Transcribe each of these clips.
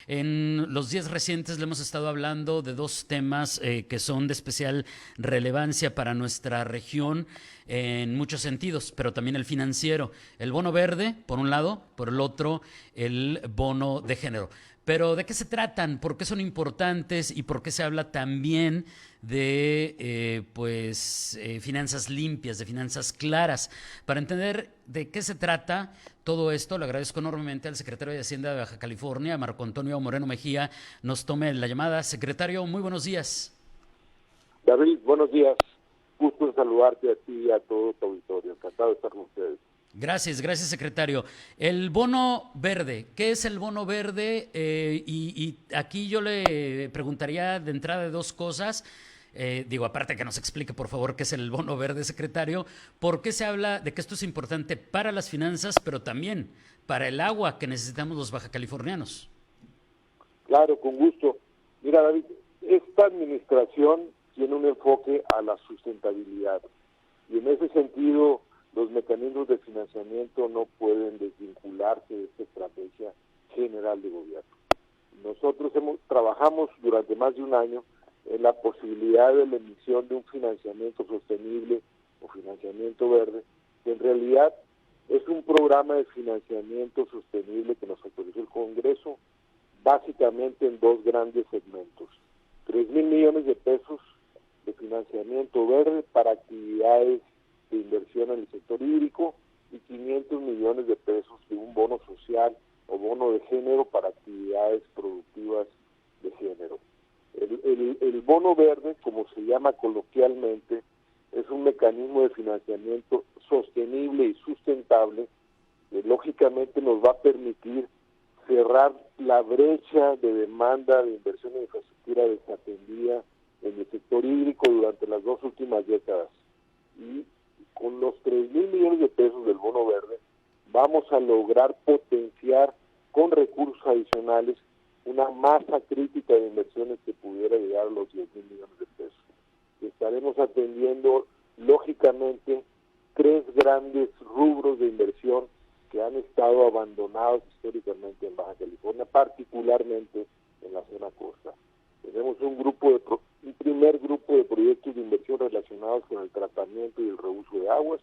En los días recientes le hemos estado hablando de dos temas que son de especial relevancia para nuestra región en muchos sentidos, pero también el financiero. El bono verde, por un lado, por el otro, el bono de género. Pero ¿de qué se tratan? ¿Por qué son importantes? ¿Y por qué se habla también de finanzas limpias, de finanzas claras? Para entender de qué se trata todo esto, le agradezco enormemente al secretario de Hacienda de Baja California, Marco Antonio Moreno Mejía, nos tome la llamada. Secretario, muy buenos días. David, buenos días. Gusto en saludarte a ti y a todo tu auditorio. Encantado de estar con ustedes. Gracias, secretario. El bono verde, ¿qué es el bono verde? Y aquí yo le preguntaría de entrada de dos cosas. Aparte que nos explique, por favor, qué es el bono verde, secretario. ¿Por qué se habla de que esto es importante para las finanzas, pero también para el agua que necesitamos los bajacalifornianos? Claro, con gusto. Mira, David, esta administración tiene un enfoque a la sustentabilidad. Y en ese sentido, los mecanismos de financiamiento no pueden desvincularse de esta estrategia general de gobierno. Nosotros trabajamos durante más de un año en la posibilidad de la emisión de un financiamiento sostenible o financiamiento verde, que en realidad es un programa de financiamiento sostenible que nos autorizó el Congreso, básicamente en dos grandes segmentos. 3,000 millones de pesos de financiamiento verde para actividades de inversión en el sector hídrico y 500 millones de pesos de un bono social o bono de género para actividades productivas de género. El bono verde, como se llama coloquialmente, es un mecanismo de financiamiento sostenible y sustentable que lógicamente nos va a permitir cerrar la brecha de demanda de inversión en infraestructura desatendida en el sector hídrico durante las dos últimas décadas. Y con los 3,000 millones de pesos del bono verde vamos a lograr potenciar con recursos adicionales una masa crítica de inversiones que pudiera llegar a los 10,000 millones de pesos. Estaremos atendiendo, lógicamente, tres grandes rubros de inversión que han estado abandonados históricamente en Baja California, particularmente en la zona costa. Tenemos un primer grupo de proyectos de inversión relacionados con el tratamiento y el reuso de aguas,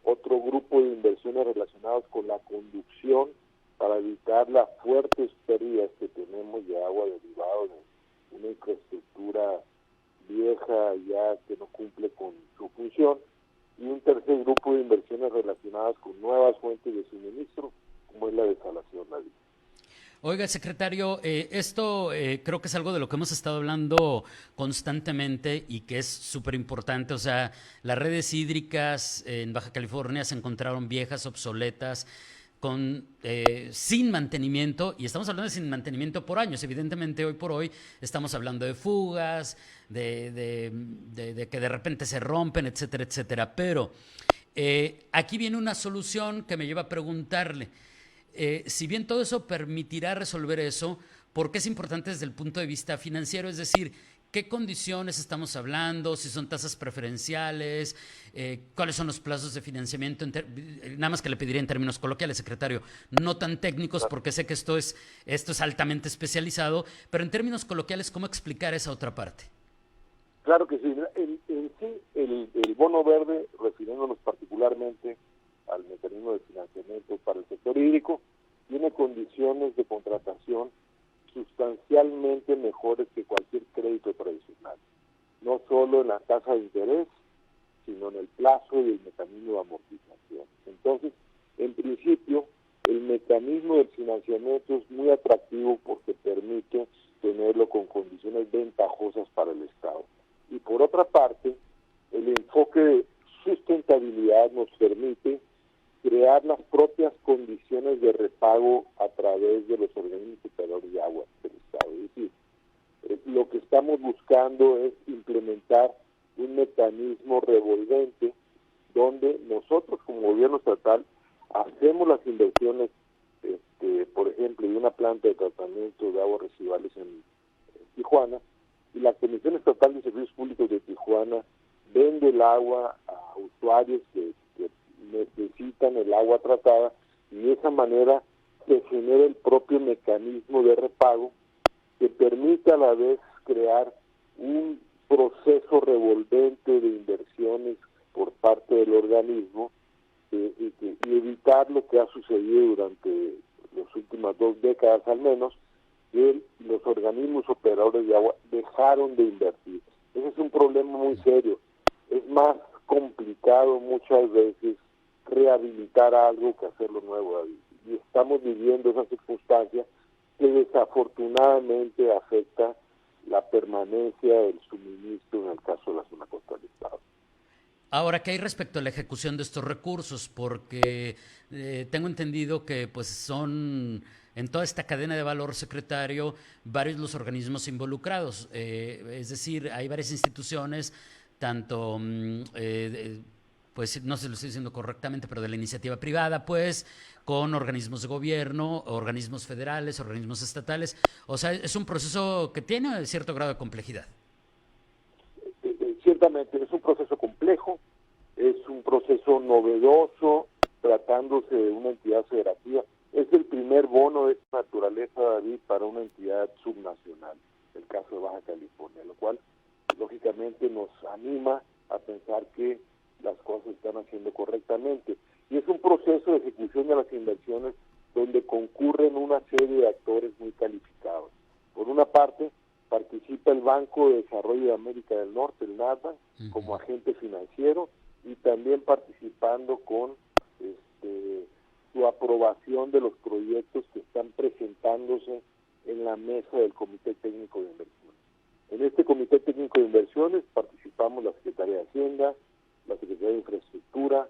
otro grupo de inversiones relacionados con la conducción para evitar las fuertes pérdidas que tenemos de agua derivado de una infraestructura vieja ya que no cumple con su función, y un tercer grupo de inversiones relacionadas con nuevas fuentes de suministro, como es la desalación, David. Oiga, secretario, esto creo que es algo de lo que hemos estado hablando constantemente y que es súper importante. O sea, las redes hídricas en Baja California se encontraron viejas, obsoletas, sin mantenimiento, y estamos hablando de sin mantenimiento por años. Evidentemente, hoy por hoy estamos hablando de fugas, de que de repente se rompen, etcétera, etcétera. Pero aquí viene una solución que me lleva a preguntarle. Si bien todo eso permitirá resolver eso, ¿por qué es importante desde el punto de vista financiero? Es decir, ¿qué condiciones estamos hablando? Si son tasas preferenciales, ¿cuáles son los plazos de financiamiento? Nada más que le pediría en términos coloquiales, secretario, no tan técnicos, porque sé que esto es altamente especializado, pero en términos coloquiales, ¿cómo explicar esa otra parte? Claro que sí. En sí, el bono verde, refiriéndonos particularmente al mecanismo de financiamiento para el sector hídrico, tiene condiciones de contratación sustancialmente mejores que cualquier crédito tradicional, no solo en la tasa de interés, sino en el plazo y el mecanismo de amortización. Entonces, en principio, el mecanismo del financiamiento es muy atractivo porque permite tenerlo con condiciones ventajosas para el Estado. Y por otra parte, el enfoque de sustentabilidad nos permite crear las propias condiciones de repago a través de los organismos superiores de agua del Estado. Es decir, lo que estamos buscando es implementar un mecanismo revolvente donde nosotros como gobierno estatal hacemos las inversiones, por ejemplo, de una planta de tratamiento de aguas residuales en Tijuana, y la Comisión Estatal de Servicios Públicos de Tijuana vende el agua a usuarios que necesitan el agua tratada, y de esa manera se genera el propio mecanismo de repago que permite a la vez crear un proceso revolvente de inversiones por parte del organismo y evitar lo que ha sucedido durante las últimas 2 décadas al menos, que los organismos operadores de agua dejaron de invertir. Ese es un problema muy serio. Es más complicado muchas veces rehabilitar algo que hacerlo nuevo, David. Y estamos viviendo esa circunstancia que desafortunadamente afecta la permanencia del suministro en el caso de la zona costera del Estado. Ahora, ¿qué hay respecto a la ejecución de estos recursos? Porque tengo entendido que pues son en toda esta cadena de valor, secretario, varios los organismos involucrados. Es decir, hay varias instituciones, tanto, pues no sé si lo estoy diciendo correctamente, pero de la iniciativa privada, pues, con organismos de gobierno, organismos federales, organismos estatales. O sea, es un proceso que tiene cierto grado de complejidad. Ciertamente es un proceso complejo, es un proceso novedoso, tratándose de una entidad federativa. Es el primer bono de esta naturaleza, David, para una entidad subnacional, el caso de Baja California, lo cual lógicamente nos anima a pensar que las cosas se están haciendo correctamente. Y es un proceso de ejecución de las inversiones donde concurren una serie de actores muy calificados. Por una parte, participa el Banco de Desarrollo de América del Norte, el NASDAQ, como agente financiero, y también participando con su aprobación de los proyectos que están presentándose en la mesa del Comité Técnico de Inversiones. En este Comité Técnico de Inversiones participamos la Secretaría de Hacienda, la Secretaría de Infraestructura,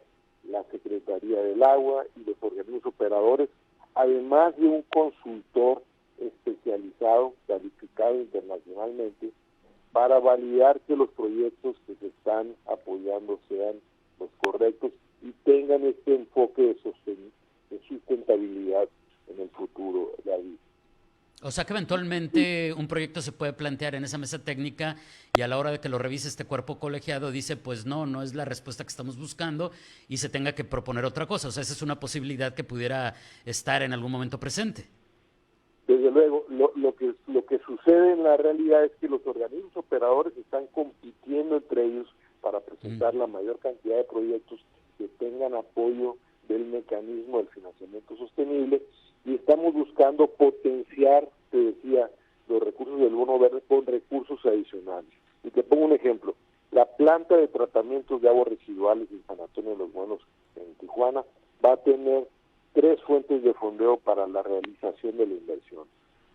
la Secretaría del Agua y los organismos operadores, además de un consultor especializado, calificado internacionalmente, para validar que los proyectos que se están apoyando sean los correctos y tengan este enfoque de sustentabilidad en el futuro, David. O sea que eventualmente un proyecto se puede plantear en esa mesa técnica y a la hora de que lo revise este cuerpo colegiado dice, pues no es la respuesta que estamos buscando y se tenga que proponer otra cosa. O sea, esa es una posibilidad que pudiera estar en algún momento presente. Desde luego, lo que sucede en la realidad es que los organismos operadores están compitiendo entre ellos para presentar la mayor cantidad de proyectos que tengan apoyo del mecanismo del financiamiento sostenible, y estamos buscando potenciar, te decía, los recursos del bono verde con recursos adicionales. Y te pongo un ejemplo: la planta de tratamientos de aguas residuales en San Antonio de los Buenos, en Tijuana, va a tener 3 fuentes de fondeo para la realización de la inversión: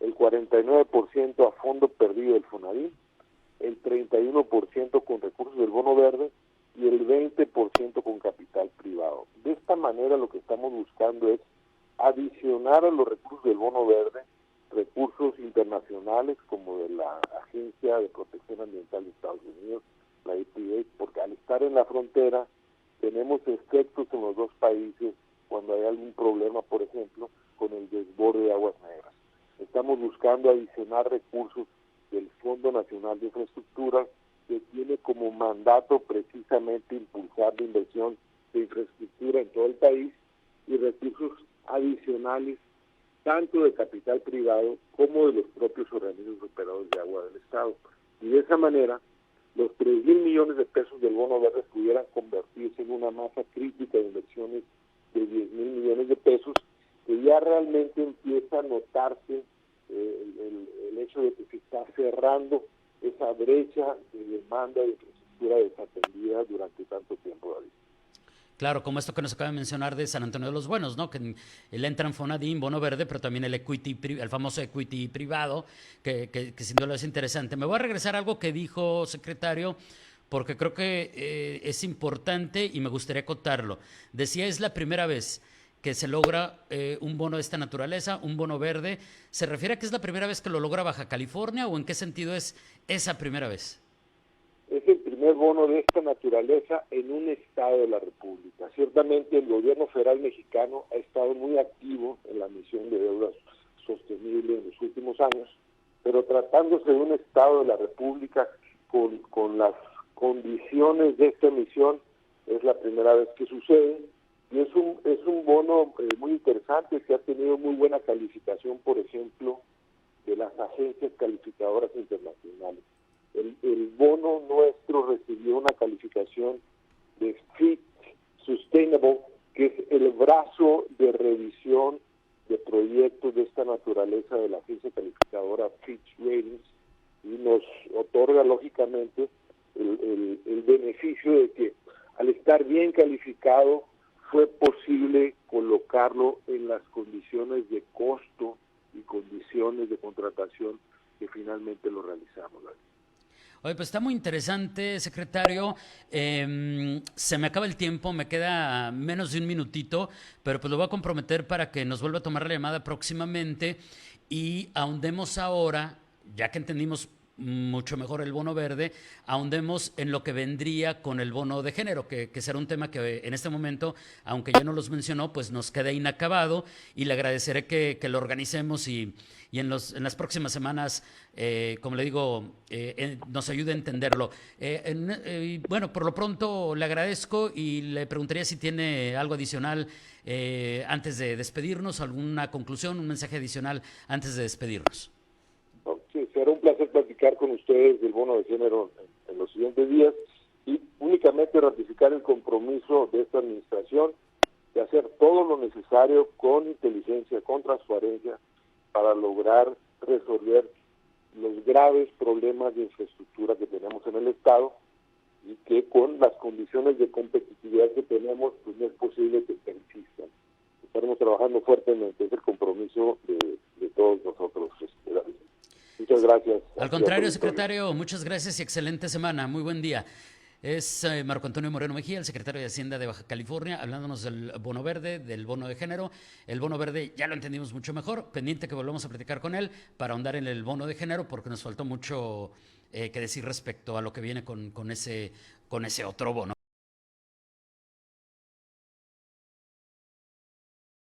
el 49% a fondo perdido del Fonavit, el 31% con recursos del bono verde y el 20% con capital privado. De esta manera lo que estamos buscando es adicionar a los recursos del bono verde recursos internacionales como de la Agencia de Protección Ambiental de Estados Unidos, la EPA, porque al estar en la frontera tenemos efectos en los dos países cuando hay algún problema, por ejemplo, con el desborde de aguas negras. Estamos buscando adicionar recursos del Fondo Nacional de Infraestructura, que tiene como mandato precisamente impulsar la inversión de infraestructura en todo el país, y recursos adicionales tanto de capital privado como de los propios organismos operadores de agua del Estado. Y de esa manera, los 3,000 millones de pesos del bono verde pudieran convertirse en una masa crítica de inversiones de 10,000 millones de pesos, que ya realmente empieza a notarse el hecho de que se está cerrando esa brecha de demanda de infraestructura desatendida durante tanto tiempo, David. Claro, como esto que nos acaba de mencionar de San Antonio de los Buenos, ¿no? Que él entra en Fonadim, bono verde, pero también el famoso equity privado, que sin duda es interesante. Me voy a regresar a algo que dijo, secretario, porque creo que es importante y me gustaría acotarlo. Decía, es la primera vez que se logra un bono de esta naturaleza, un bono verde. ¿Se refiere a que es la primera vez que lo logra Baja California o en qué sentido es esa primera vez? Es el primer bono de esta naturaleza en un estado de la República. Ciertamente el gobierno federal mexicano ha estado muy activo en la emisión de deuda sostenible en los últimos años, pero tratándose de un estado de la República con las condiciones de esta emisión, es la primera vez que sucede. Y es un bono muy interesante que ha tenido muy buena calificación, por ejemplo, de las agencias calificadoras internacionales. El bono nuestro recibió una calificación de Fitch Sustainable, que es el brazo de revisión de proyectos de esta naturaleza de la agencia calificadora Fitch Ratings, y nos otorga lógicamente el beneficio de que al estar bien calificado fue posible colocarlo en las condiciones de costo y condiciones de contratación que finalmente lo realizamos. Oye, pues está muy interesante, secretario. Se me acaba el tiempo, me queda menos de un minutito, pero pues lo voy a comprometer para que nos vuelva a tomar la llamada próximamente y ahondemos ahora, ya que entendimos mucho mejor el bono verde, ahondemos en lo que vendría con el bono de género, que será un tema que en este momento, aunque ya no los mencionó, pues nos queda inacabado, y le agradeceré que lo organicemos y en las próximas semanas, como le digo, nos ayude a entenderlo. Bueno, por lo pronto le agradezco y le preguntaría si tiene algo adicional antes de despedirnos, alguna conclusión, un mensaje adicional antes de despedirnos. Sí, será un placer platicar con ustedes del bono de género en los siguientes días y únicamente ratificar el compromiso de esta administración de hacer todo lo necesario con inteligencia, con transparencia, para lograr resolver los graves problemas de infraestructura que tenemos en el Estado y que con las condiciones de competitividad que tenemos, pues no es posible que persistan. Estaremos trabajando fuertemente, es el compromiso de todos nosotros. Muchas gracias. Al contrario, secretario, muchas gracias y excelente semana. Muy buen día. Es Marco Antonio Moreno Mejía, el secretario de Hacienda de Baja California, hablándonos del bono verde, del bono de género. El bono verde ya lo entendimos mucho mejor, pendiente que volvamos a platicar con él para ahondar en el bono de género, porque nos faltó mucho que decir respecto a lo que viene con ese otro bono.